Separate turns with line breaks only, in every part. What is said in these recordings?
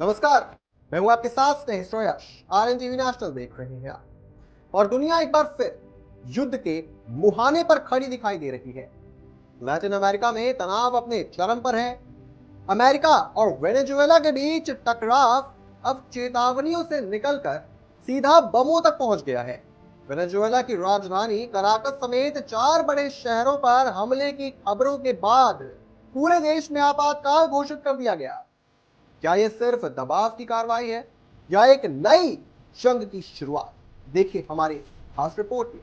नमस्कार। मैं हूं आपके साथ स्नेह श्रेयस। आरएनटीवी नेशनल देख रहे हैं आप। और दुनिया एक बार फिर युद्ध के मुहाने पर खड़ी दिखाई दे रही है। लैटिन अमेरिका में तनाव अपने चरम पर है। अमेरिका और वेनेजुएला के बीच टकराव अब चेतावनियों से निकलकर सीधा बमों तक पहुंच गया है। वेनेजुएला की राजधानी कराकस समेत 4 बड़े शहरों पर हमले की खबरों के बाद पूरे देश में आपातकाल घोषित कर दिया गया। क्या यह सिर्फ दबाव की कार्रवाई है या एक नई जंग की शुरुआत? देखिए हमारी खास रिपोर्ट में।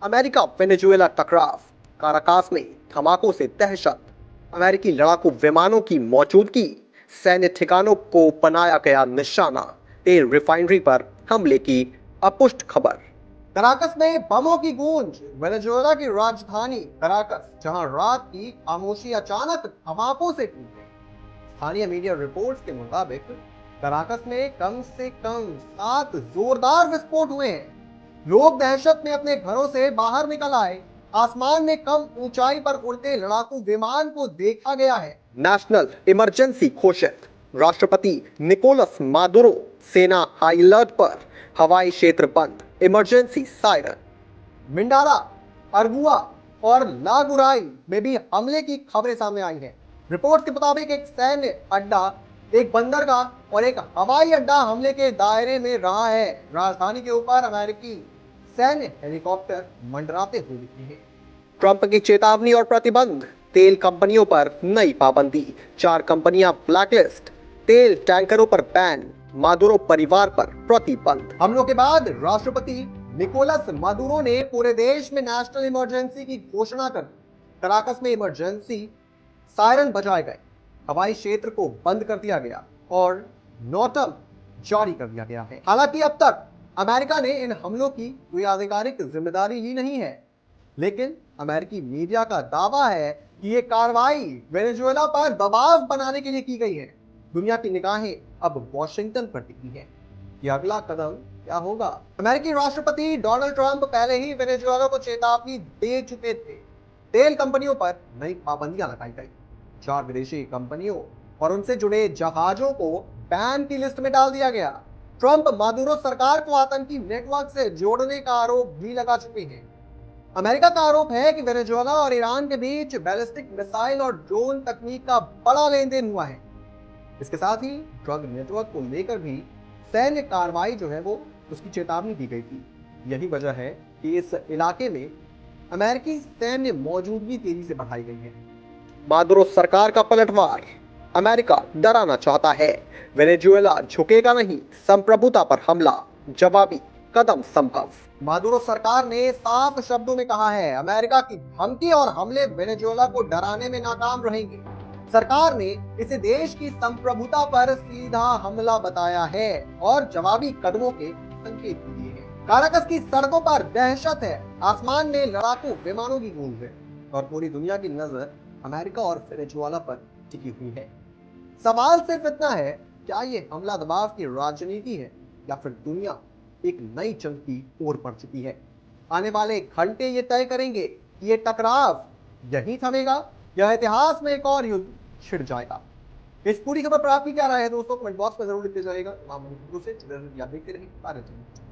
अमेरिका वेनेजुएला टकराव, काराकास में धमाकों से दहशत, अमेरिकी लड़ाकू विमानों की मौजूदगी, सैन्य ठिकानों को बनाया गया निशाना, तेल रिफाइनरी पर हमले की अपुष्ट खबर। कराकस में बमों की गूंज। वेनेजुएला की राजधानी कराकस, जहां रात की खामोशी अचानक धमाकों से टूट गई। स्थानीय मीडिया रिपोर्ट्स के मुताबिक कराकस में कम से कम 7 जोरदार विस्फोट हुए हैं। लोग दहशत में अपने घरों से बाहर निकल आए। आसमान में कम ऊंचाई पर उड़ते लड़ाकू विमान को देखा गया है। नेशनल इमरजेंसी घोषित। राष्ट्रपति निकोलस मादुरो, सेना हाई अलर्ट पर, हवाई क्षेत्र बंद, इमरजेंसी सायरन। मिंडारा, अरगुआ और लागुराई में भी हमले की खबरें सामने आई हैं। रिपोर्ट के मुताबिक एक सैन्य अड्डा, एक बंदरगाह और एक हवाई अड्डा हमले के दायरे में रहा है। राजधानी के ऊपर अमेरिकी सैन्य हेलीकॉप्टर मंडराते हुए दिखे हैं। ट्रंप की चेतावनी और प्रतिबंध। तेल कंपनियों पर नई पाबंदी, 4 कंपनियां ब्लैकलिस्ट, तेल टैंकरों पर बैन, मादुरो परिवार पर प्रतिबंध। हमलों के बाद राष्ट्रपति निकोलस मादुरो ने पूरे देश में नेशनल इमरजेंसी की घोषणा कर दी। कराकस में इमरजेंसी सायरन बजाए गए, हवाई क्षेत्र को बंद कर दिया गया और नोटम जारी कर दिया गया है। हालांकि अब तक अमेरिका ने इन हमलों की कोई आधिकारिक जिम्मेदारी ली नहीं है, लेकिन अमेरिकी मीडिया का दावा है कि यह कार्रवाई वेनेजुएला पर दबाव बनाने के लिए की गई है। दुनिया की निगाहें अब वॉशिंगटन पर टिकी है कि अगला कदम क्या होगा। अमेरिकी राष्ट्रपति डोनाल्ड ट्रंप पहले ही वेनेजुएला को चेतावनी दे चुके थे। तेल कंपनियों पर नई पाबंदियां लगाई गई। 4 विदेशी कंपनियों और उनसे जुड़े जहाजों को बैन की लिस्ट में डाल दिया गया। ट्रंप मादुरो सरकार को आतंकी नेटवर्क से जोड़ने का आरोप भी लगा चुके हैं। अमेरिका का आरोप है कि वेनेजुएला और ईरान के बीच बैलिस्टिक मिसाइल और ड्रोन तकनीक का बड़ा लेन देन हुआ है। इसके साथ ही ड्रग नेटवर्क को लेकर भी सैन्य कार्रवाई जो है वो उसकी चेतावनी दी गई थी। यही वजह है कि इस इलाके में अमेरिकी सैन्य मौजूदगी तेजी से बढ़ाई गई है। मादुरो सरकार का पलटवार। अमेरिका डराना चाहता है, वेनेजुएला झुकेगा नहीं, संप्रभुता पर हमला, जवाबी कदम संभव। मादुरो सरकार ने साफ शब्दों में कहा है, अमेरिका की धमकी और हमले वेनेजुएला को डराने में नाकाम रहेंगे। सरकार ने इसे देश की संप्रभुता पर सीधा हमला बताया है और जवाबी कदमों के संकेत दिए हैं। काराकस की सड़कों पर दहशत है, आसमान में लड़ाकू विमानों की गूंज है और पूरी दुनिया की नजर अमेरिका और वेनेजुएला पर टिकी हुई है। सवाल सिर्फ इतना है, क्या ये हमला दबाव की राजनीति है या फिर दुनिया एक नई जंग की ओर बढ़ चुकी है? आने वाले घंटे ये तय करेंगे कि ये टकराव यहीं थमेगा या इतिहास में एक और युद्ध छिड़ जाएगा। इस पूरी खबर पर आपकी क्या राय है दोस्तों? कमेंट बॉक्स में जरूर लिखते जाएगा। तमाम खबरों से जुड़े रहिए, देखते रहिए।